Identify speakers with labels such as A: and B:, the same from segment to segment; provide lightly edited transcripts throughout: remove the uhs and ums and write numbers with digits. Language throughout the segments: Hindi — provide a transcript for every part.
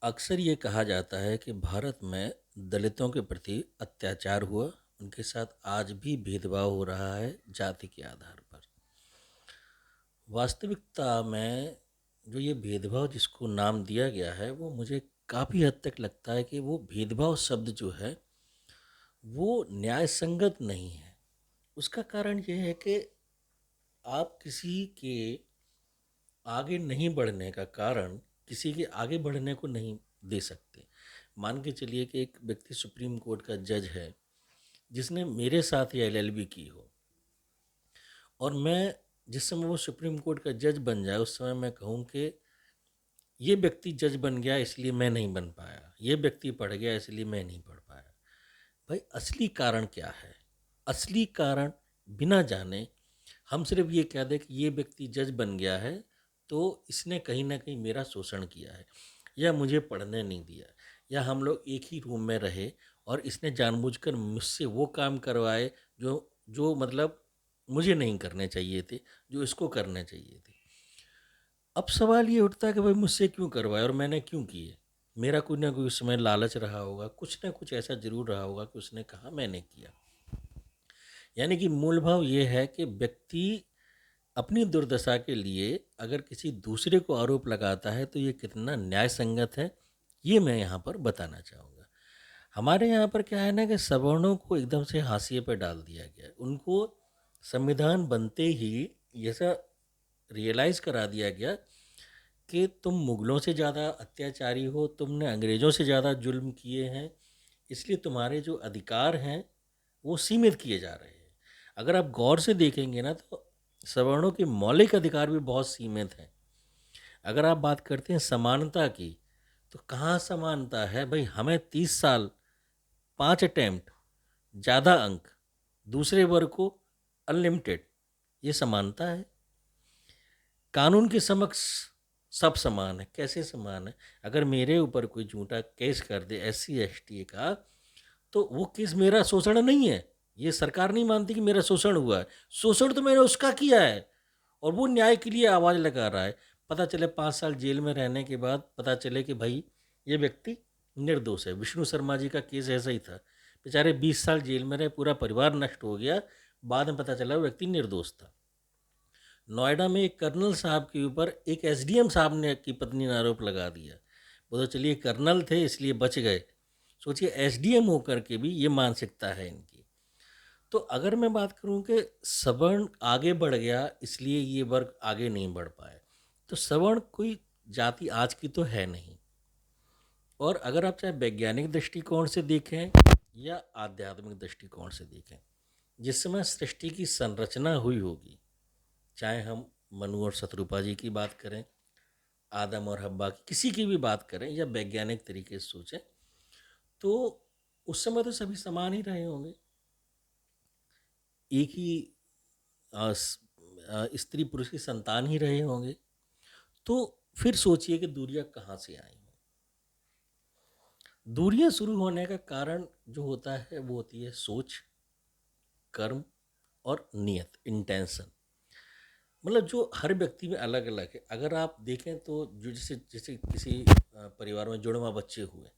A: अक्सर ये कहा जाता है कि भारत में दलितों के प्रति अत्याचार हुआ, उनके साथ आज भी भेदभाव हो रहा है जाति के आधार पर। वास्तविकता में जो ये भेदभाव जिसको नाम दिया गया है वो मुझे काफ़ी हद तक लगता है कि वो भेदभाव शब्द जो है वो न्याय संगत नहीं है। उसका कारण ये है कि आप किसी के आगे नहीं बढ़ने का कारण किसी के आगे बढ़ने को नहीं दे सकते। मान के चलिए कि एक व्यक्ति सुप्रीम कोर्ट का जज है जिसने मेरे साथ ये एलएलबी की हो, और मैं जिस समय वो सुप्रीम कोर्ट का जज बन जाए उस समय मैं कहूँ कि ये व्यक्ति जज बन गया इसलिए मैं नहीं बन पाया, ये व्यक्ति पढ़ गया इसलिए मैं नहीं पढ़ पाया। भाई असली कारण क्या है? असली कारण बिना जाने हम सिर्फ ये कह दें कि ये व्यक्ति जज बन गया है तो इसने कहीं ना कहीं मेरा शोषण किया है, या मुझे पढ़ने नहीं दिया, या हम लोग एक ही रूम में रहे और इसने जानबूझकर मुझसे वो काम करवाए जो जो मतलब मुझे नहीं करने चाहिए थे, जो इसको करने चाहिए थे। अब सवाल ये उठता है कि भाई मुझसे क्यों करवाए और मैंने क्यों किए? मेरा कोई ना कोई उसमें लालच रहा होगा, कुछ ना कुछ ऐसा जरूर रहा होगा कि उसने कहा मैंने किया। यानी कि मूल भाव ये है कि व्यक्ति अपनी दुर्दशा के लिए अगर किसी दूसरे को आरोप लगाता है तो ये कितना न्याय संगत है, ये मैं यहाँ पर बताना चाहूँगा। हमारे यहाँ पर क्या है ना कि सवर्णों को एकदम से हाशिए पर डाल दिया गया है। उनको संविधान बनते ही ऐसा रियलाइज़ करा दिया गया कि तुम मुगलों से ज़्यादा अत्याचारी हो, तुमने अंग्रेज़ों से ज़्यादा जुल्म किए हैं, इसलिए तुम्हारे जो अधिकार हैं वो सीमित किए जा रहे हैं। अगर आप गौर से देखेंगे ना तो सवर्णों के मौलिक अधिकार भी बहुत सीमित हैं। अगर आप बात करते हैं समानता की, तो कहाँ समानता है भाई? हमें 30 साल 5 अटेम्प्ट ज़्यादा अंक, दूसरे वर्ग को अनलिमिटेड, ये समानता है? कानून के समक्ष सब समान है, कैसे समान है? अगर मेरे ऊपर कोई झूठा केस कर दे एससी एसटी का, तो वो केस मेरा शोषण नहीं है। ये सरकार नहीं मानती कि मेरा शोषण हुआ है। शोषण तो मैंने उसका किया है और वो न्याय के लिए आवाज़ लगा रहा है। पता चले 5 साल जेल में रहने के बाद पता चले कि भाई ये व्यक्ति निर्दोष है। विष्णु शर्मा जी का केस ऐसा ही था, बेचारे 20 साल जेल में रहे, पूरा परिवार नष्ट हो गया, बाद में पता चला वो व्यक्ति निर्दोष था। नोएडा में एक कर्नल साहब के ऊपर एक एसडीएम साहब ने की पत्नी ने आरोप लगा दिया। वो तो चलिए कर्नल थे इसलिए बच गए, सोचिए एसडीएम होकर के भी ये मानसिकता है इनकी। तो अगर मैं बात करूं कि सवर्ण आगे बढ़ गया इसलिए ये वर्ग आगे नहीं बढ़ पाए, तो सवर्ण कोई जाति आज की तो है नहीं। और अगर आप चाहे वैज्ञानिक दृष्टिकोण से देखें या आध्यात्मिक दृष्टिकोण से देखें, जिस समय सृष्टि की संरचना हुई होगी, चाहे हम मनु और शत्रुपा जी की बात करें, आदम और हब्बा की, किसी की भी बात करें या वैज्ञानिक तरीके से सोचें, तो उस समय तो सभी समान ही रहे होंगे। एक ही स्त्री पुरुष की संतान ही रहे होंगे। तो फिर सोचिए कि दूरियां कहाँ से आई हैं। दूरियां शुरू होने का कारण जो होता है वो होती है सोच, कर्म और नियत, इंटेंशन। मतलब जो हर व्यक्ति में अलग अलग है। अगर आप देखें तो जो जैसे जैसे किसी परिवार में जुड़वा बच्चे हुए,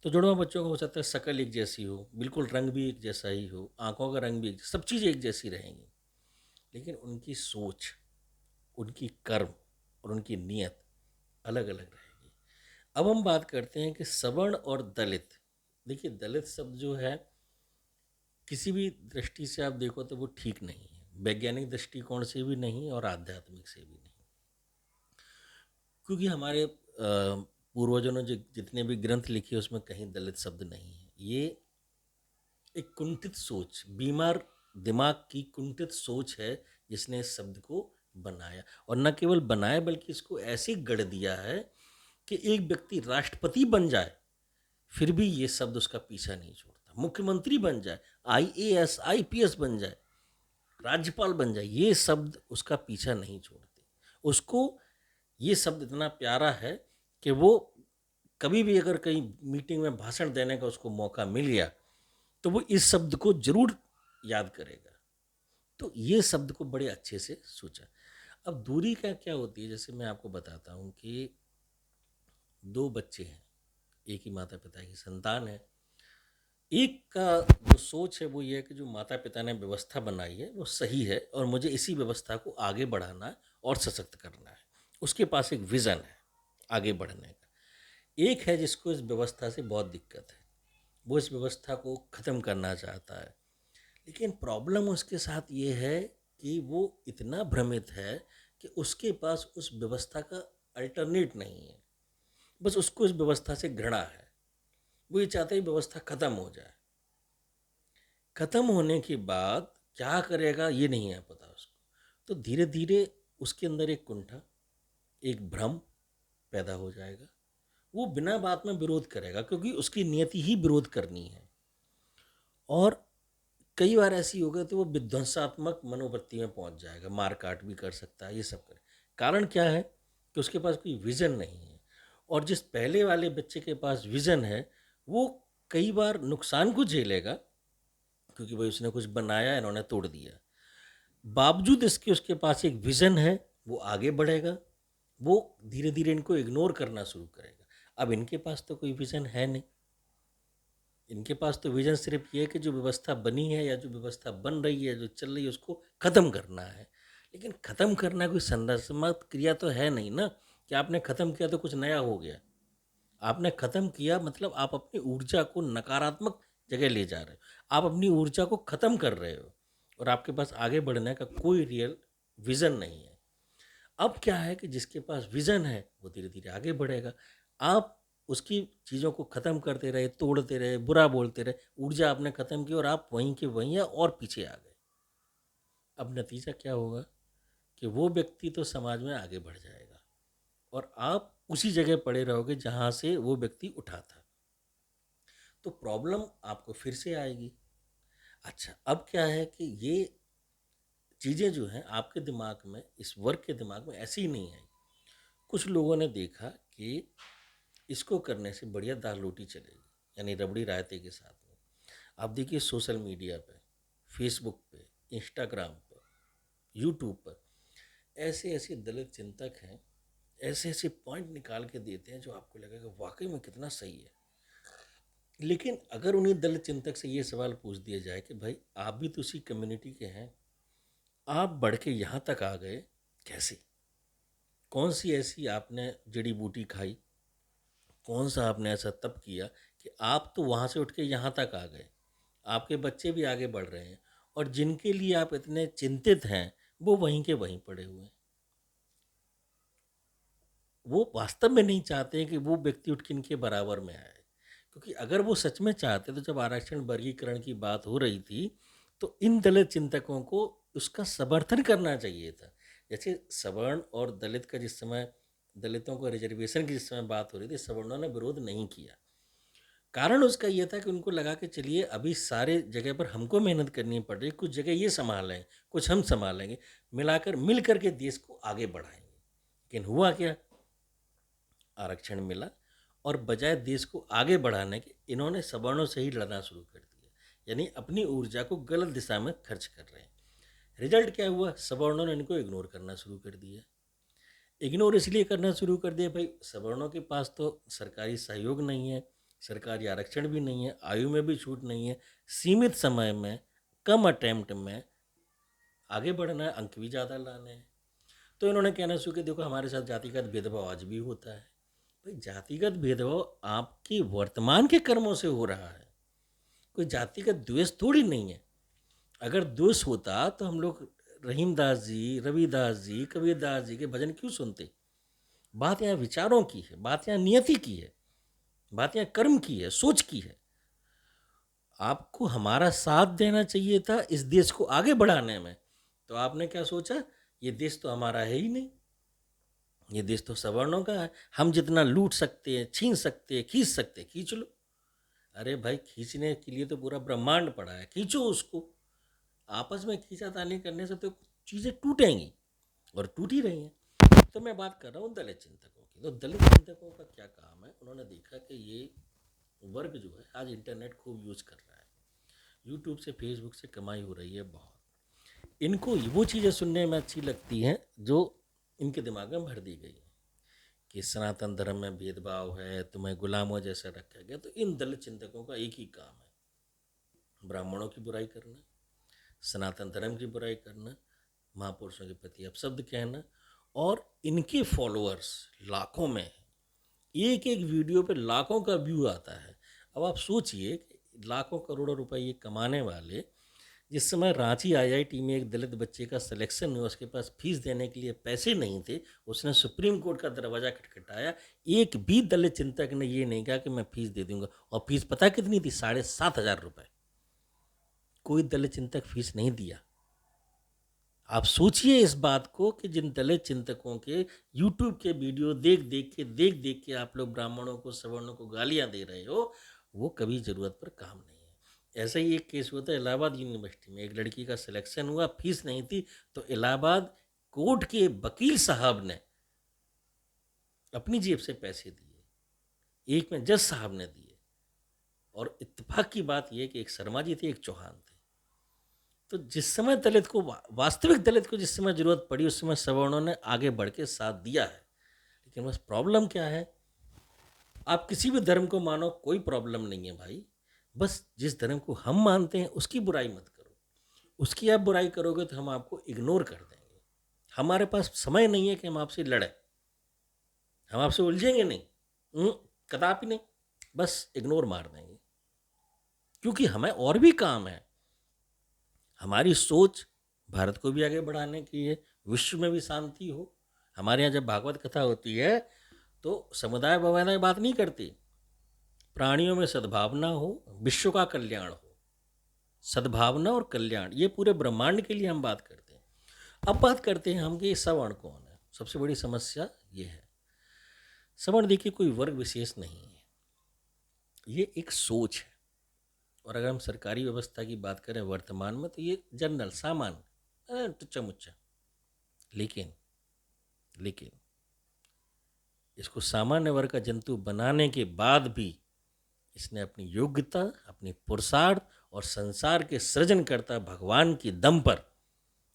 A: तो जुड़वा बच्चों को हो सकता है शक्ल एक जैसी हो, बिल्कुल रंग भी एक जैसा ही हो, आंखों का रंग भी सब चीज़ एक जैसी रहेंगी, लेकिन उनकी सोच, उनकी कर्म और उनकी नीयत अलग अलग रहेगी। अब हम बात करते हैं कि सवर्ण और दलित। देखिए दलित शब्द जो है किसी भी दृष्टि से आप देखो तो वो ठीक नहीं है, वैज्ञानिक दृष्टिकोण से भी नहीं और आध्यात्मिक से भी नहीं। क्योंकि हमारे पूर्वजों ने जो जितने भी ग्रंथ लिखे उसमें कहीं दलित शब्द नहीं है। ये एक कुंठित सोच, बीमार दिमाग की कुंठित सोच है जिसने इस शब्द को बनाया, और न केवल बनाया बल्कि इसको ऐसे गढ़ दिया है कि एक व्यक्ति राष्ट्रपति बन जाए फिर भी ये शब्द उसका पीछा नहीं छोड़ता। मुख्यमंत्री बन जाए, आईएएस आईपीएस बन जाए, राज्यपाल बन जाए, ये शब्द उसका पीछा नहीं छोड़ते। उसको ये शब्द इतना प्यारा है कि वो कभी भी अगर कहीं मीटिंग में भाषण देने का उसको मौका मिल गया तो वो इस शब्द को जरूर याद करेगा। तो ये शब्द को बड़े अच्छे से सोचा। अब दूरी का क्या होती है, जैसे मैं आपको बताता हूँ कि 2 बच्चे हैं, एक ही माता पिता की संतान है। एक का जो सोच है वो ये है कि जो माता पिता ने व्यवस्था बनाई है वो सही है और मुझे इसी व्यवस्था को आगे बढ़ाना है और सशक्त करना है। उसके पास एक विज़न है आगे बढ़ने का। एक है जिसको इस व्यवस्था से बहुत दिक्कत है, वो इस व्यवस्था को ख़त्म करना चाहता है, लेकिन प्रॉब्लम उसके साथ ये है कि वो इतना भ्रमित है कि उसके पास उस व्यवस्था का अल्टरनेट नहीं है। बस उसको इस व्यवस्था से घृणा है, वो ये चाहता है व्यवस्था ख़त्म हो जाए। ख़त्म होने के बाद क्या करेगा ये नहीं है पता उसको। तो धीरे धीरे उसके अंदर एक कुंठा, एक भ्रम पैदा हो जाएगा। वो बिना बात में विरोध करेगा क्योंकि उसकी नियति ही विरोध करनी है। और कई बार ऐसी हो गई तो वो विध्वंसात्मक मनोवृत्ति में पहुंच जाएगा, मार काट भी कर सकता है, ये सब करे। कारण क्या है कि उसके पास कोई विज़न नहीं है। और जिस पहले वाले बच्चे के पास विज़न है वो कई बार नुकसान को झेलेगा क्योंकि भाई उसने कुछ बनाया, इन्होंने तोड़ दिया। बावजूद इसके उसके पास एक विज़न है, वो आगे बढ़ेगा। वो धीरे धीरे इनको इग्नोर करना शुरू करेगा। अब इनके पास तो कोई विज़न है नहीं, इनके पास तो विज़न सिर्फ ये है कि जो व्यवस्था बनी है या जो व्यवस्था बन रही है, जो चल रही है, उसको ख़त्म करना है। लेकिन ख़त्म करना कोई संरचनात्मक क्रिया तो है नहीं ना कि आपने ख़त्म किया तो कुछ नया हो गया। आपने ख़त्म किया मतलब आप अपनी ऊर्जा को नकारात्मक जगह ले जा रहे हो, आप अपनी ऊर्जा को ख़त्म कर रहे हो और आपके पास आगे बढ़ने का कोई रियल विज़न नहीं है। अब क्या है कि जिसके पास विज़न है वो धीरे धीरे आगे बढ़ेगा। आप उसकी चीज़ों को ख़त्म करते रहे, तोड़ते रहे, बुरा बोलते रहे, ऊर्जा आपने ख़त्म की और आप वहीं के वहीं या और पीछे आ गए। अब नतीजा क्या होगा कि वो व्यक्ति तो समाज में आगे बढ़ जाएगा और आप उसी जगह पड़े रहोगे जहाँ से वो व्यक्ति उठा था। तो प्रॉब्लम आपको फिर से आएगी। अच्छा, अब क्या है कि ये चीज़ें जो हैं आपके दिमाग में, इस वर्ग के दिमाग में ऐसी ही नहीं है। कुछ लोगों ने देखा कि इसको करने से बढ़िया दाल रोटी चलेगी, यानी रबड़ी रायते के साथ में। आप देखिए सोशल मीडिया पे, फेसबुक पे, इंस्टाग्राम पे, यूट्यूब पर ऐसे ऐसे दलित चिंतक हैं, ऐसे ऐसे पॉइंट निकाल के देते हैं जो आपको लगेगा वाकई में कितना सही है। लेकिन अगर उन्हीं दलित चिंतक से ये सवाल पूछ दिया जाए कि भाई आप भी तो उसी कम्युनिटी के हैं, आप बढ़ के यहाँ तक आ गए कैसे? कौन सी ऐसी आपने जड़ी बूटी खाई, कौन सा आपने ऐसा तप किया कि आप तो वहाँ से उठ के यहाँ तक आ गए, आपके बच्चे भी आगे बढ़ रहे हैं और जिनके लिए आप इतने चिंतित हैं वो वहीं के वहीं पड़े हुए हैं। वो वास्तव में नहीं चाहते हैं कि वो व्यक्ति उठ के इनके बराबर में आए, क्योंकि अगर वो सच में चाहते तो जब आरक्षण वर्गीकरण की बात हो रही थी तो इन दलित चिंतकों को उसका समर्थन करना चाहिए था। जैसे सवर्ण और दलित का जिस समय, दलितों को रिजर्वेशन की जिस समय बात हो रही थी, सवर्णों ने विरोध नहीं किया। कारण उसका ये था कि उनको लगा कि चलिए अभी सारे जगह पर हमको मेहनत करनी पड़ रही है, कुछ जगह ये संभालें, कुछ हम संभालेंगे, मिलाकर मिल करके देश को आगे बढ़ाएंगे। लेकिन हुआ क्या, आरक्षण मिला और बजाय देश को आगे बढ़ाने के इन्होंने सवर्णों से ही लड़ना शुरू कर दिया, यानी अपनी ऊर्जा को गलत दिशा में खर्च कर रहे हैं। रिजल्ट क्या हुआ, सवर्णों ने इनको इग्नोर करना शुरू कर दिया। इग्नोर इसलिए करना शुरू कर दिया भाई सवर्णों के पास तो सरकारी सहयोग नहीं है, सरकारी आरक्षण भी नहीं है, आयु में भी छूट नहीं है, सीमित समय में कम अटेम्प्ट में आगे बढ़ना है, अंक भी ज़्यादा लाने हैं। तो इन्होंने कहना शुरू किया देखो हमारे साथ जातिगत भेदभाव आज भी होता है। भाई जातिगत भेदभाव आपके वर्तमान के कर्मों से हो रहा है, कोई जातिगत द्वेष थोड़ी नहीं है। अगर द्वेष होता तो हम लोग रहीमदास जी, रविदास जी, कबीरदास जी के भजन क्यों सुनते? बात यहाँ विचारों की है, बात यहाँ नियति की है, बात यहाँ कर्म की है, सोच की है। आपको हमारा साथ देना चाहिए था इस देश को आगे बढ़ाने में, तो आपने क्या सोचा, ये देश तो हमारा है ही नहीं, ये देश तो सवर्णों का है, हम जितना लूट सकते हैं, छीन सकते हैं, खींच सकते हैं, खींच लो। अरे भाई खींचने के लिए तो पूरा ब्रह्मांड पड़ा है, खींचो उसको। आपस में खींचातानी करने से तो चीज़ें टूटेंगी और टूट ही रही हैं। तो मैं बात कर रहा हूँ दलित चिंतकों की। तो दलित चिंतकों का क्या काम है, उन्होंने देखा कि ये वर्ग जो है आज इंटरनेट खूब यूज़ कर रहा है, यूट्यूब से फेसबुक से कमाई हो रही है बहुत, इनको वो चीज़ें सुनने में अच्छी लगती हैं जो इनके दिमाग में भर दी गई हैं कि सनातन धर्म में भेदभाव है, तुम्हें गुलामों जैसा रखा गया। तो इन दलित चिंतकों का एक ही काम है, ब्राह्मणों की बुराई करना, सनातन धर्म की बुराई करना, महापुरुषों के प्रति अपशब्द कहना। और इनके फॉलोअर्स लाखों में हैं, एक एक वीडियो पे लाखों का व्यू आता है। अब आप सोचिए कि लाखों करोड़ों रुपए ये कमाने वाले, जिस समय रांची आईआईटी में एक दलित बच्चे का सिलेक्शन हुआ, उसके पास फीस देने के लिए पैसे नहीं थे, उसने सुप्रीम कोर्ट का दरवाज़ा खटखटाया, एक भी दलित चिंतक ने ये नहीं कहा कि मैं फीस दे दूंगा। और फीस पता कितनी थी? 7,500 रुपये। कोई दलित चिंतक फीस नहीं दिया। आप सोचिए इस बात को कि जिन दलित चिंतकों के यूट्यूब के वीडियो देख देख के आप लोग ब्राह्मणों को, सवर्णों को गालियां दे रहे हो, वो कभी ज़रूरत पर काम नहीं है। ऐसा ही एक केस हुआ था इलाहाबाद यूनिवर्सिटी में, एक लड़की का सिलेक्शन हुआ, फीस नहीं थी, तो इलाहाबाद कोर्ट के वकील साहब ने अपनी जेब से पैसे दिए, एक में जज साहब ने दिए। और इत्तेफाक की बात यह कि एक शर्मा जी थे, एक चौहान थे। तो जिस समय दलित को, वास्तविक दलित को जिस समय जरूरत पड़ी, उस समय सवर्णों ने आगे बढ़ के साथ दिया है। लेकिन बस प्रॉब्लम क्या है, आप किसी भी धर्म को मानो, कोई प्रॉब्लम नहीं है भाई, बस जिस धर्म को हम मानते हैं उसकी बुराई मत करो। उसकी आप बुराई करोगे तो हम आपको इग्नोर कर देंगे। हमारे पास समय नहीं है कि हम आपसे लड़ें, हम आपसे उलझेंगे नहीं, कदापि नहीं, बस इग्नोर मार देंगे, क्योंकि हमें और भी काम है। हमारी सोच भारत को भी आगे बढ़ाने की है, विश्व में भी शांति हो। हमारे यहाँ जब भागवत कथा होती है तो समुदाय भवाना बात नहीं करती, प्राणियों में सद्भावना हो, विश्व का कल्याण हो। सद्भावना और कल्याण, ये पूरे ब्रह्मांड के लिए हम बात करते हैं। अब बात करते हैं हम कि सवर्ण कौन है। सबसे बड़ी समस्या ये है, सवर्ण देखिए कोई वर्ग विशेष नहीं है, ये एक सोच है। और अगर हम सरकारी व्यवस्था की बात करें वर्तमान में, तो ये जनरल सामान्य टुच्चा मुच्चा। लेकिन लेकिन इसको सामान्य वर्ग का जंतु बनाने के बाद भी इसने अपनी योग्यता, अपनी पुरुषार्थ और संसार के सृजनकर्ता भगवान की दम पर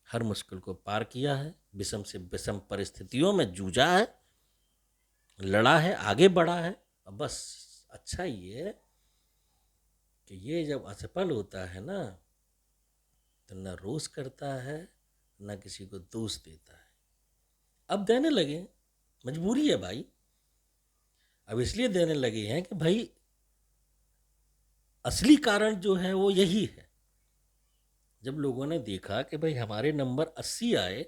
A: हर मुश्किल को पार किया है, विषम से विषम परिस्थितियों में जूझा है, लड़ा है, आगे बढ़ा है। अब बस अच्छा ये है कि ये जब असफल होता है ना, तो न रोष करता है, न किसी को दोष देता है। अब देने लगे, मजबूरी है भाई। अब इसलिए देने लगे हैं कि भाई असली कारण जो है वो यही है। जब लोगों ने देखा कि भाई हमारे नंबर 80 आए,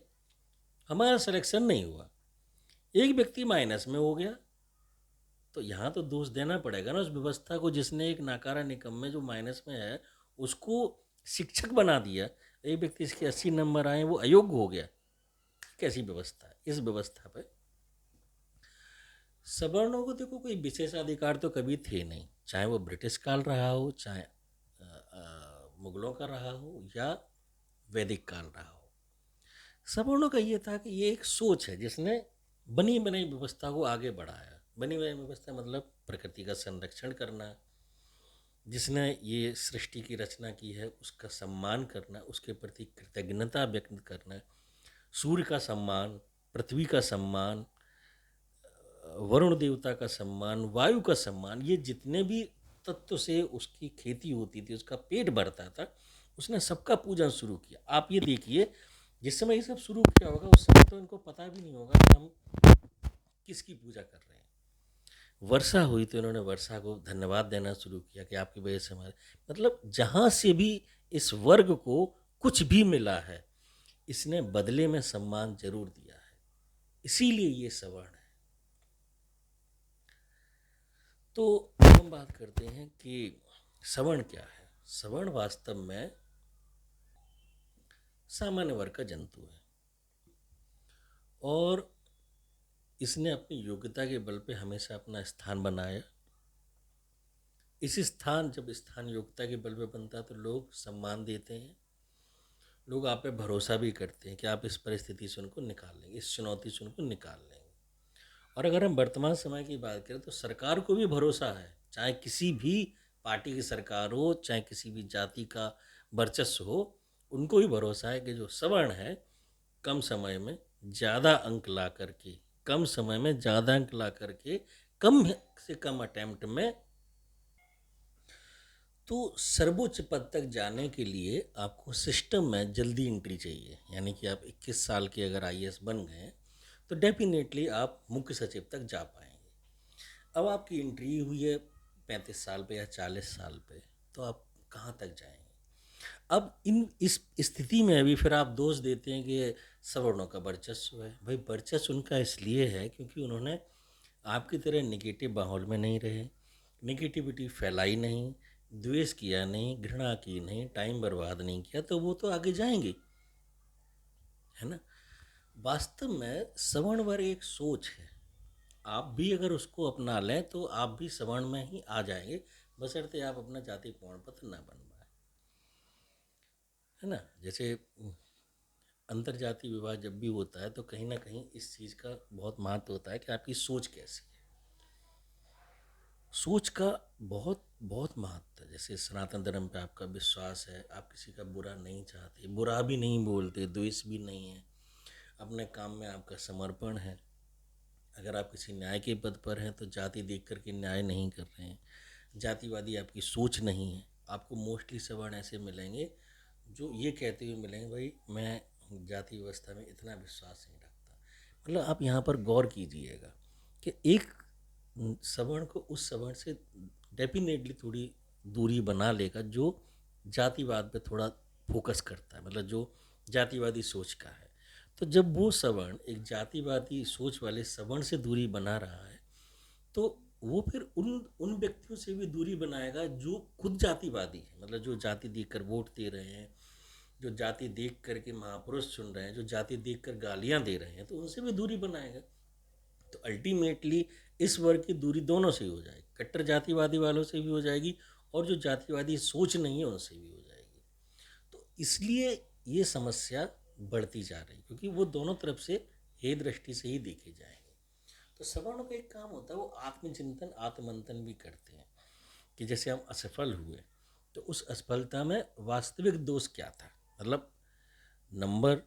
A: हमारा सिलेक्शन नहीं हुआ, एक व्यक्ति माइनस में हो गया, तो यहाँ तो दोष देना पड़ेगा ना उस व्यवस्था को, जिसने एक नाकारा निकम्मे जो माइनस में है उसको शिक्षक बना दिया। एक व्यक्ति इसके 80 नंबर आए, वो अयोग्य हो गया। कैसी व्यवस्था है? इस व्यवस्था पर सवर्णों को देखो कोई विशेषाधिकार तो कभी थे नहीं, चाहे वो ब्रिटिश काल रहा हो, चाहे मुगलों का रहा हो, या वैदिक काल रहा हो। सवर्णों का ये था कि ये एक सोच है जिसने बनी बनाई व्यवस्था को आगे बढ़ाया। बनी बनाई व्यवस्था मतलब प्रकृति का संरक्षण करना, जिसने ये सृष्टि की रचना की है उसका सम्मान करना, उसके प्रति कृतज्ञता व्यक्त करना, सूर्य का सम्मान, पृथ्वी का सम्मान, वरुण देवता का सम्मान, वायु का सम्मान, ये जितने भी तत्व से उसकी खेती होती थी, उसका पेट भरता था, उसने सबका पूजन शुरू किया। आप ये देखिए, जिस समय ये सब शुरू किया होगा उस समय तो इनको पता भी नहीं होगा कि हम किसकी पूजा कर रहे हैं। वर्षा हुई तो इन्होंने वर्षा को धन्यवाद देना शुरू किया कि आपकी वजह से हमारे, मतलब जहाँ से भी इस वर्ग को कुछ भी मिला है, इसने बदले में सम्मान जरूर दिया है, इसीलिए ये सवर्ण है। तो हम बात करते हैं कि सवर्ण क्या है। सवर्ण वास्तव में सामान्य वर्ग का जंतु है, और इसने अपनी योग्यता के बल पे हमेशा अपना स्थान बनाया। इस स्थान, जब स्थान योग्यता के बल पे बनता है तो लोग सम्मान देते हैं, लोग आप पे भरोसा भी करते हैं कि आप इस परिस्थिति से उनको निकाल लेंगे, इस चुनौती से उनको निकाल लेंगे। और अगर हम वर्तमान समय की बात करें तो सरकार को भी भरोसा है, चाहे किसी भी पार्टी की सरकार हो, चाहे किसी भी जाति का वर्चस्व हो, उनको भी भरोसा है कि जो सवर्ण है कम समय में ज़्यादा अंक ला करके कम समय में ज़्यादा अंक ला करके कम से कम अटेम्प्ट में, तो सर्वोच्च पद तक जाने के लिए आपको सिस्टम में जल्दी एंट्री चाहिए। यानी कि आप 21 साल के अगर आईएएस बन गए तो डेफिनेटली आप मुख्य सचिव तक जा पाएंगे। अब आपकी एंट्री हुई है 35 साल पे या 40 साल पे, तो आप कहाँ तक जाएंगे? अब इस स्थिति में अभी फिर आप दोष देते हैं कि सवर्णों का वर्चस्व है। भाई वर्चस्व उनका इसलिए है क्योंकि उन्होंने आपकी तरह निगेटिव माहौल में नहीं रहे, निगेटिविटी फैलाई नहीं, द्वेष किया नहीं, घृणा की नहीं, टाइम बर्बाद नहीं किया, तो वो तो आगे जाएंगे, है ना। वास्तव में सवर्ण वर्ग एक सोच है। आप भी अगर उसको अपना लें तो आप भी सवर्ण में ही आ जाएंगे, बशर्ते आप अपना जाति प्रमाण पत्र ना बनवाएं, है ना। जैसे अंतर जाति विवाह जब भी होता है तो कहीं ना कहीं इस चीज़ का बहुत महत्व होता है कि आपकी सोच कैसी है। सोच का बहुत बहुत महत्व है। जैसे सनातन धर्म पे आपका विश्वास है, आप किसी का बुरा नहीं चाहते, बुरा भी नहीं बोलते, द्वेष भी नहीं है, अपने काम में आपका समर्पण है। अगर आप किसी न्याय के पद पर हैं तो जाति देख करके न्याय नहीं कर रहे हैं, जातिवादी आपकी सोच नहीं है। आपको मोस्टली सवर्ण ऐसे मिलेंगे जो ये कहते हुए मिलेंगे, भाई मैं जाति व्यवस्था में इतना विश्वास नहीं रखता। मतलब आप यहाँ पर गौर कीजिएगा कि एक सवर्ण को उस सवर्ण से डेफिनेटली थोड़ी दूरी बना लेगा जो जातिवाद पे थोड़ा फोकस करता है, मतलब जो जातिवादी सोच का है। तो जब वो सवर्ण एक जातिवादी सोच वाले सवर्ण से दूरी बना रहा है, तो वो फिर उन उन व्यक्तियों से भी दूरी बनाएगा जो खुद जातिवादी है, मतलब जो जाति देखकर वोट दे रहे हैं, जो जाति देख कर के महापुरुष चुन रहे हैं, जो जाति देख कर गालियाँ दे रहे हैं, तो उनसे भी दूरी बनाएगा। तो अल्टीमेटली इस वर्ग की दूरी दोनों से ही हो जाएगी, कट्टर जातिवादी वालों से भी हो जाएगी और जो जातिवादी सोच नहीं है उनसे भी हो जाएगी। तो इसलिए ये समस्या बढ़ती जा रही, क्योंकि वो दोनों तरफ से हे दृष्टि से ही देखे जाएंगे। तो सवर्णों का एक काम होता है, वो आत्मचिंतन आत्ममंथन भी करते हैं कि जैसे हम असफल हुए तो उस असफलता में वास्तविक दोष क्या था, मतलब नंबर,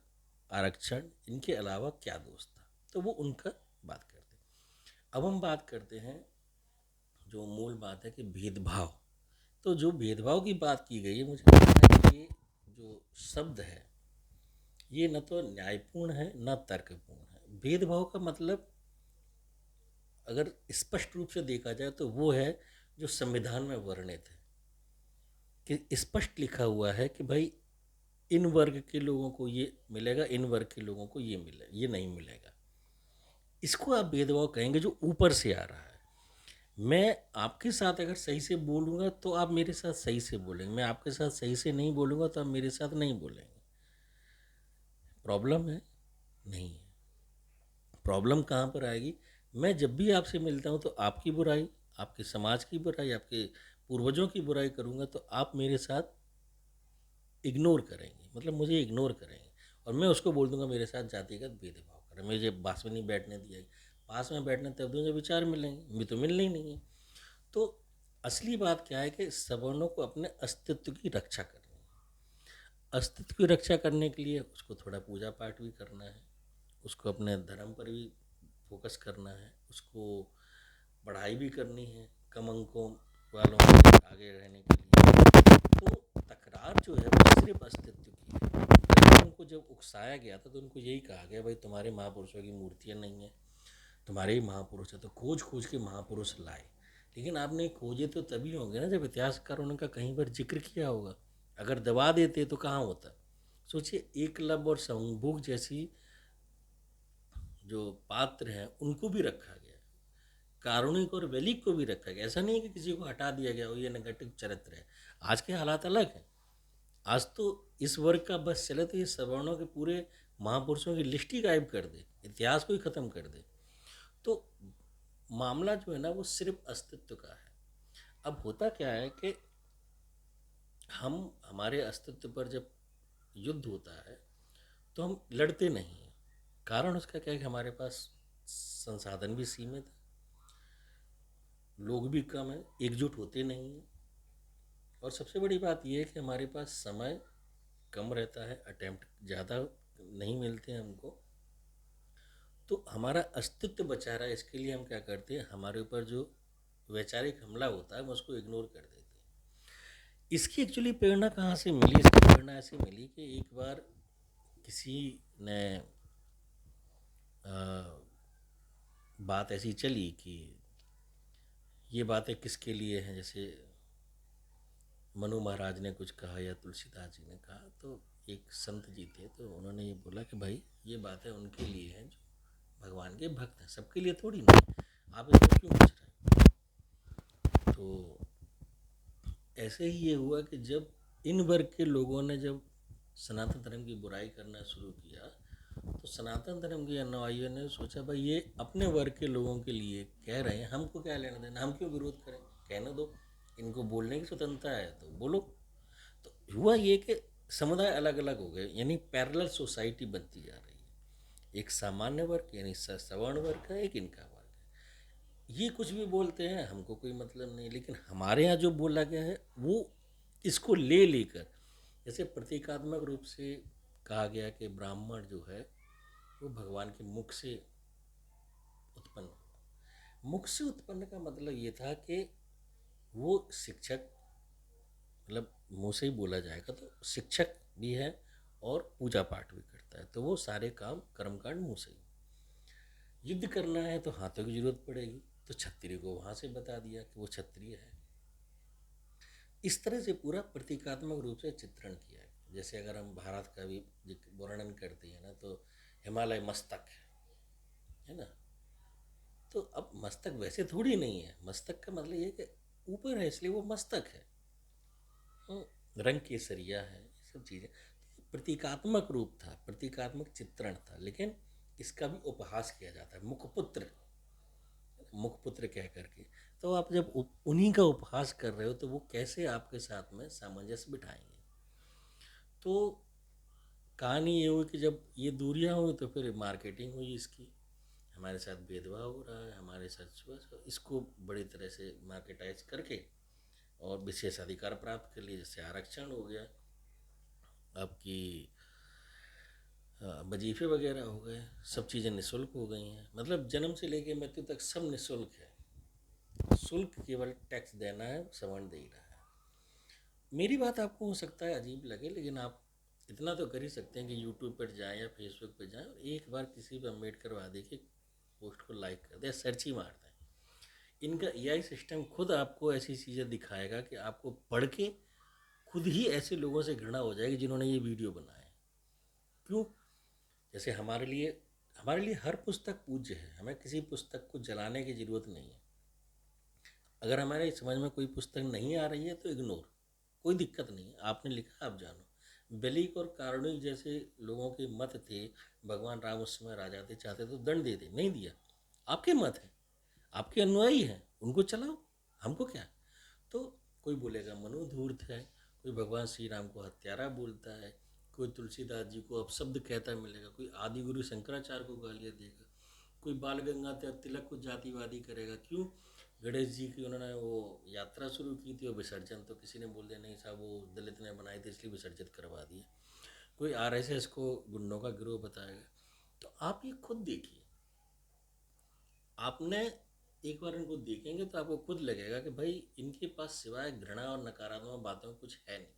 A: आरक्षण, इनके अलावा क्या दोष था, तो वो उनका बात करते हैं। अब हम बात करते हैं जो मूल बात है कि भेदभाव। तो जो भेदभाव की बात की गई है, मुझे लगता है कि ये जो शब्द है ये न तो न्यायपूर्ण है न तर्कपूर्ण है। भेदभाव का मतलब अगर स्पष्ट रूप से देखा जाए तो वो है जो संविधान में वर्णित है, कि स्पष्ट लिखा हुआ है कि भाई इन वर्ग के लोगों को ये मिलेगा, इन वर्ग के लोगों को ये नहीं मिलेगा। इसको आप भेदभाव कहेंगे जो ऊपर से आ रहा है। मैं आपके साथ अगर सही से बोलूँगा तो आप मेरे साथ सही से बोलेंगे, मैं आपके साथ सही से नहीं बोलूँगा तो आप मेरे साथ नहीं बोलेंगे। प्रॉब्लम है? नहीं है। प्रॉब्लम कहाँ पर आएगी? मैं जब भी आपसे मिलता हूँ तो आपकी बुराई, आपके समाज की बुराई, आपके पूर्वजों की बुराई करूँगा तो आप मेरे साथ इग्नोर करेंगे, मतलब मुझे इग्नोर करेंगे, और मैं उसको बोल दूंगा मेरे साथ जातिगत भेदभाव करें, मुझे पास में नहीं बैठने दिया। पास में बैठने तब तो मुझे विचार मिलेंगे, भी तो मिलने ही नहीं है। तो असली बात क्या है कि सवर्णों को अपने अस्तित्व की रक्षा करनी है। अस्तित्व की रक्षा करने के लिए उसको थोड़ा पूजा पाठ भी करना है, उसको अपने धर्म पर भी फोकस करना है, उसको पढ़ाई भी करनी है कम अंकों वालों के आगे रहने के लिए। तो तकरार जो है वो सिर्फ अस्तित्व की है। पहले उनको जब उकसाया गया था तो उनको यही कहा गया, भाई तुम्हारे महापुरुषों की मूर्तियाँ नहीं हैं, तुम्हारे ही महापुरुष है, तो खोज खोज के महापुरुष लाए। लेकिन आपने खोजे तो तभी होंगे ना जब इतिहासकारों ने का कहीं पर जिक्र किया होगा। अगर दबा देते तो कहाँ होता। सोचिए एकलव्य और संभोग जैसी जो पात्र हैं उनको भी रखा गया, कारुणिक और वैलिक को भी रखा गया। ऐसा नहीं कि किसी को हटा दिया गया हो, ये नेगेटिव चरित्र है। आज के हालात अलग हैं। आज तो इस वर्ग का बस चले तो ये सवर्णों के पूरे महापुरुषों की लिस्ट ही गायब कर दे, इतिहास को ही ख़त्म कर दे। तो मामला जो है ना वो सिर्फ अस्तित्व का है। अब होता क्या है कि हम हमारे अस्तित्व पर जब युद्ध होता है तो हम लड़ते नहीं हैं। कारण उसका क्या है कि हमारे पास संसाधन भी सीमित है, लोग भी कम हैं, एकजुट होते नहीं हैं, और सबसे बड़ी बात यह है कि हमारे पास समय कम रहता है, अटेम्प्ट ज़्यादा नहीं मिलते हैं हमको। तो हमारा अस्तित्व बचा रहा है, इसके लिए हम क्या करते हैं, हमारे ऊपर जो वैचारिक हमला होता है हम उसको इग्नोर कर देते हैं। इसकी एक्चुअली प्रेरणा कहाँ से मिली? इसकी प्रेरणा ऐसी मिली कि एक बार किसी ने बात ऐसी चली कि ये बातें किसके लिए हैं, जैसे मनु महाराज ने कुछ कहा या तुलसीदास जी ने कहा, तो एक संत जी थे तो उन्होंने ये बोला कि भाई ये बातें उनके लिए हैं जो भगवान के भक्त हैं, सबके लिए थोड़ी नहीं, आप इसमें क्यों पूछ रहे हैं? तो ऐसे ही ये हुआ कि जब इन वर्ग के लोगों ने जब सनातन धर्म की बुराई करना शुरू किया, तो सनातन धर्म के अनुयायियों ने सोचा भाई ये अपने वर्ग के लोगों के लिए कह रहे हैं, हमको क्या लेना देना, हम क्यों विरोध करें, कहने दो, इनको बोलने की स्वतंत्रता है तो बोलो। तो हुआ ये कि समुदाय अलग अलग हो गए, यानी पैरेलल सोसाइटी बनती जा रही है। एक सामान्य वर्ग यानी सवर्ण वर्ग है, एक इनका वर्ग है। ये कुछ भी बोलते हैं, हमको कोई मतलब नहीं, लेकिन हमारे यहाँ जो बोला गया है वो इसको ले लेकर, जैसे प्रतीकात्मक रूप से कहा गया कि ब्राह्मण जो है वो भगवान के मुख से उत्पन्न हुआ। मुख से उत्पन्न का मतलब ये था कि वो शिक्षक, मतलब मुँह से ही बोला जाएगा तो शिक्षक भी है और पूजा पाठ भी करता है, तो वो सारे काम कर्मकांड मुँह से ही। युद्ध करना है तो हाथों की जरूरत पड़ेगी, तो क्षत्रिय को वहाँ से बता दिया कि वो क्षत्रिय है। इस तरह से पूरा प्रतीकात्मक रूप से चित्रण किया है। जैसे अगर हम भारत का भी वर्णन करते हैं ना, तो हिमालय मस्तक है ना, तो अब मस्तक वैसे थोड़ी नहीं है, मस्तक का मतलब ये कि ऊपर है इसलिए वो मस्तक है। रंग केसरिया है, ये सब चीज़ें तो प्रतीकात्मक रूप था, प्रतीकात्मक चित्रण था, लेकिन इसका भी उपहास किया जाता है, मुखपुत्र, मुखपुत्र कह करके। तो आप जब उन्हीं का उपहास कर रहे हो तो वो कैसे आपके साथ में सामंजस्य बिठाएंगे? तो कहानी ये हुई कि जब ये दूरियां हुई तो फिर मार्केटिंग हुई इसकी, हमारे साथ भेदभाव हो रहा है, हमारे साथ छुआ, इसको बड़ी तरह से मार्केटाइज करके और विशेष अधिकार प्राप्त कर लिए, जैसे आरक्षण हो गया, आपकी वजीफे वगैरह हो गए, सब चीज़ें निःशुल्क हो गई हैं, मतलब जन्म से लेके मृत्यु तक सब निःशुल्क है, शुल्क केवल टैक्स देना है, सवर्ण दे ही रहा है। मेरी बात आपको हो सकता है अजीब लगे, लेकिन आप इतना तो कर ही सकते हैं कि यूट्यूब पर जाएं या फेसबुक पर जाएं और एक बार किसी भी अम्बेडकरवादी के पोस्ट को लाइक कर दें, सर्च ही मार दें। इनका एआई सिस्टम खुद आपको ऐसी चीज़ें दिखाएगा कि आपको पढ़ के खुद ही ऐसे लोगों से घृणा हो जाएगी जिन्होंने ये वीडियो बनाए। क्यों? जैसे हमारे लिए हर पुस्तक पूज्य है, हमें किसी पुस्तक को जलाने की ज़रूरत नहीं है। अगर हमारे समझ में कोई पुस्तक नहीं आ रही है तो इग्नोर, कोई दिक्कत नहीं है, आपने लिखा आप जानो। बेलिक और कारुणिक जैसे लोगों के मत थे, भगवान राम उस समय राजा थे, चाहते तो दंड देते, नहीं दिया। आपके मत हैं, आपके अनुयायी हैं, उनको चलाओ, हमको क्या। तो कोई बोलेगा मनु धूर्त है, कोई भगवान श्री राम को हत्यारा बोलता है, कोई तुलसीदास जी को अपशब्द कहता मिलेगा, कोई आदि गुरु शंकराचार्य को गालियाँ देगा, कोई बाल गंगाधर तिलक को जातिवादी करेगा। क्यों? गणेश जी की उन्होंने वो यात्रा शुरू की थी और विसर्जन तो किसी ने बोल दिया नहीं साहब वो दलित ने बनाई थी इसलिए विसर्जित करवा दिए। कोई आरएसएस को गुंडों का गिरोह बताएगा। तो आप ये खुद देखिए, आपने एक बार इनको देखेंगे तो आपको खुद लगेगा कि भाई इनके पास सिवाय घृणा और नकारात्मक बातों में कुछ है नहीं।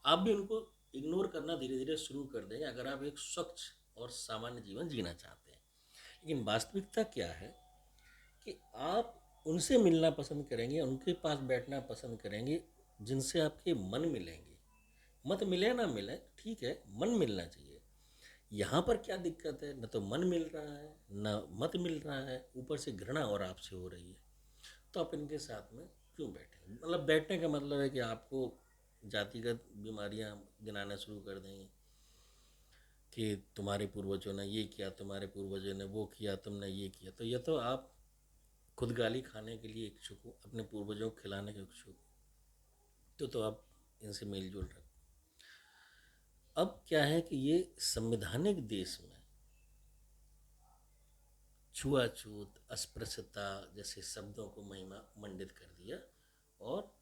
A: आप भी उनको इग्नोर करना धीरे धीरे शुरू कर देंगे अगर आप एक स्वच्छ और सामान्य जीवन जीना चाहते हैं। लेकिन वास्तविकता क्या है कि आप उनसे मिलना पसंद करेंगे, उनके पास बैठना पसंद करेंगे जिनसे आपके मन मिलेंगे। मत मिले ना मिले ठीक है, मन मिलना चाहिए। यहाँ पर क्या दिक्कत है, न तो मन मिल रहा है न मत मिल रहा है, ऊपर से घृणा और आपसे हो रही है। तो आप इनके साथ में क्यों बैठे? मतलब बैठने का मतलब है कि आपको जातिगत बीमारियां गिनाना शुरू कर देंगे कि तुम्हारे पूर्वजों ने ये किया, तुम्हारे पूर्वजों ने वो किया, तुमने ये किया। तो यह तो आप खुद गाली खाने के लिए इच्छुक हो, अपने पूर्वजों को खिलाने के इच्छुक हो, तो आप इनसे मेल जोल रखो। अब क्या है कि ये संवैधानिक देश में छुआछूत, अस्पृश्यता जैसे शब्दों को महिमा मंडित कर दिया और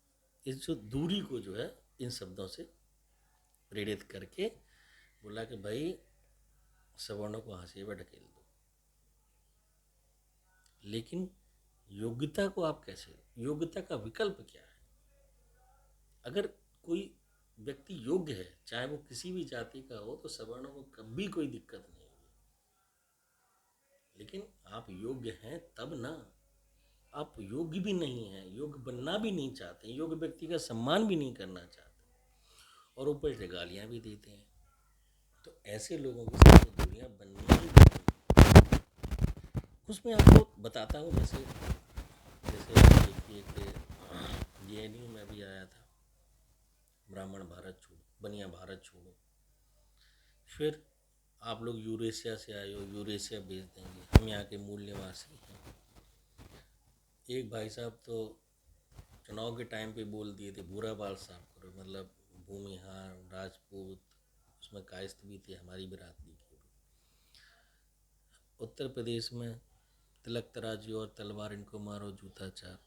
A: इस जो दूरी को जो है इन शब्दों से प्रेरित करके बोला कि भाई सवर्णों को हंसी पर ढकेल दो। लेकिन योग्यता को आप कैसे, योग्यता का विकल्प क्या है? अगर कोई व्यक्ति योग्य है, चाहे वो किसी भी जाति का हो, तो सवर्णों को कभी कोई दिक्कत नहीं होगी। लेकिन आप योग्य हैं तब ना। आप योग्य भी नहीं हैं, योग्य बनना भी नहीं चाहते, योग्य व्यक्ति का सम्मान भी नहीं करना चाहते, और ऊपर से गालियां भी देते हैं। तो ऐसे लोगों के साथ तो दूरियां बननी ही बननी। कुछ मैं आपको बताता हूँ। जैसे जैसे आप देखिए कि जेएनयू में भी आया था ब्राह्मण भारत छोड़ो, बनिया भारत छोड़ो। फिर आप लोग यूरेशिया से आए हो, यूरेशिया भेज देंगे, हम यहाँ के मूल निवासी हैं। एक भाई साहब तो चुनाव के टाइम पे बोल दिए थे भूरा बाल साफ करो, मतलब भूमिहार राजपूत, उसमें कायस्थ भी थे, हमारी बिरादरी के भी। उत्तर प्रदेश में तिलक तराजू और तलवार, इनको मारो जूता चार।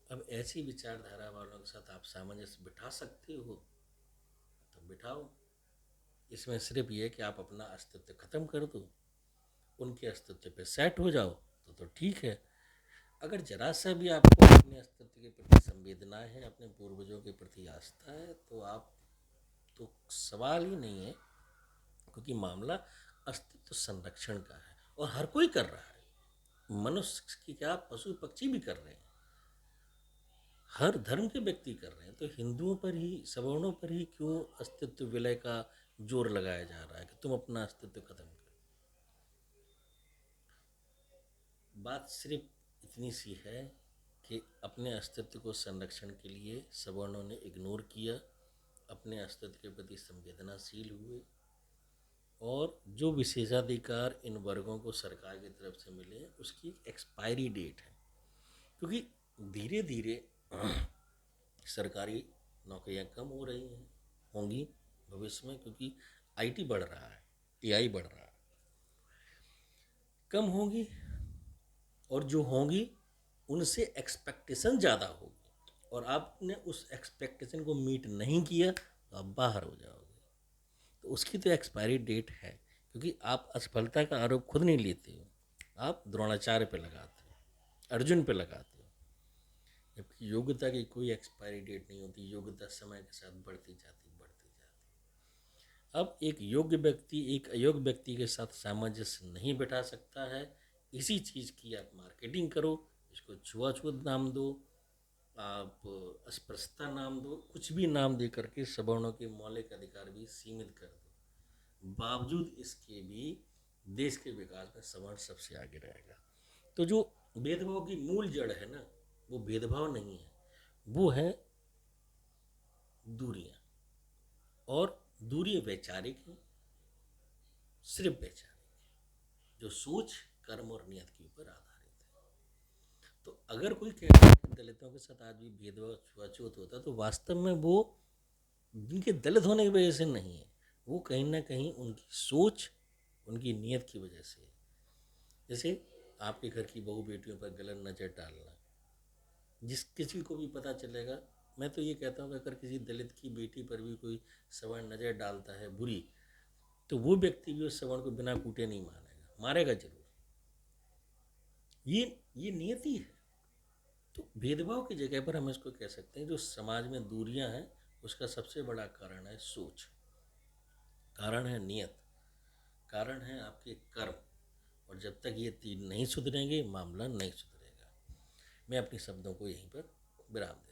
A: अब ऐसी विचारधारा वालों के साथ आप सामंजस्य बिठा सकते हो तो बिठाओ। इसमें सिर्फ ये कि आप अपना अस्तित्व खत्म कर दो, उनके अस्तित्व पे सेट हो जाओ तो ठीक है। अगर जरा सा भी आपको अपने अस्तित्व के प्रति संवेदना है, अपने पूर्वजों के प्रति आस्था है, तो आप, तो सवाल ही नहीं है, क्योंकि मामला अस्तित्व संरक्षण का है और हर कोई कर रहा है। मनुष्य की क्या, पशु पक्षी भी कर रहे हैं, हर धर्म के व्यक्ति कर रहे हैं। तो हिंदुओं पर ही, सवर्णों पर ही क्यों अस्तित्व विलय का जोर लगाया जा रहा है कि तुम अपना अस्तित्व खत्म करो? बात सिर्फ इतनी सी है कि अपने अस्तित्व को संरक्षण के लिए सवर्णों ने इग्नोर किया, अपने अस्तित्व के प्रति संवेदनाशील हुए, और जो विशेषाधिकार इन वर्गों को सरकार की तरफ से मिले उसकी एक्सपायरी डेट है। क्योंकि धीरे धीरे सरकारी नौकरियां कम हो रही हैं, होंगी भविष्य में, क्योंकि आईटी बढ़ रहा है, एआई बढ़ रहा है, कम होंगी, और जो होंगी उनसे एक्सपेक्टेशन ज़्यादा होगी, और आपने उस एक्सपेक्टेशन को मीट नहीं किया तो आप बाहर हो जाओगे। तो उसकी तो एक्सपायरी डेट है, क्योंकि आप असफलता का आरोप खुद नहीं लेते हो, आप द्रोणाचार्य पे लगाते हो, अर्जुन पे लगाते हो। जबकि योग्यता की कोई एक्सपायरी डेट नहीं होती, योग्यता समय के साथ बढ़ती जाती, बढ़ती जाती। अब एक योग्य व्यक्ति एक अयोग्य व्यक्ति के साथ सामंजस्य नहीं बिठा सकता है। इसी चीज़ की आप मार्केटिंग करो, इसको छुआछूत नाम दो, आप अस्पृश्यता नाम दो, कुछ भी नाम दे करके सवर्णों के मौलिक अधिकार भी सीमित कर दो, बावजूद इसके भी देश के विकास में सवर्ण सबसे आगे रहेगा। तो जो भेदभाव की मूल जड़ है ना, वो भेदभाव नहीं है, वो है दूरियां। और दूरी वैचारिक है, सिर्फ वैचारिक, जो सोच, कर्म और नियत के ऊपर आधारित है। तो अगर कोई कहता है कि दलितों के साथ आज भी भेदभाव छुआछूत होता है, तो वास्तव में वो जिनके दलित होने की वजह से नहीं है, वो कहीं ना कहीं उनकी सोच, उनकी नीयत की वजह से है। जैसे आपके घर की बहू बेटियों पर गलत नज़र डालना, जिस किसी को भी पता चलेगा। मैं तो ये कहता हूँ कि अगर किसी दलित की बेटी पर भी कोई सवर्ण नज़र डालता है बुरी, तो वो व्यक्ति भी उस सवर्ण को बिना कूटे नहीं मारेगा, मारेगा जरूर। ये नियति है। तो भेदभाव की जगह पर हम इसको कह सकते हैं, जो समाज में दूरियां हैं उसका सबसे बड़ा कारण है सोच, कारण है नियत, कारण है आपके कर्म। और जब तक ये तीन नहीं सुधरेंगे, मामला नहीं सुधरेगा। मैं अपने शब्दों को यहीं पर विराम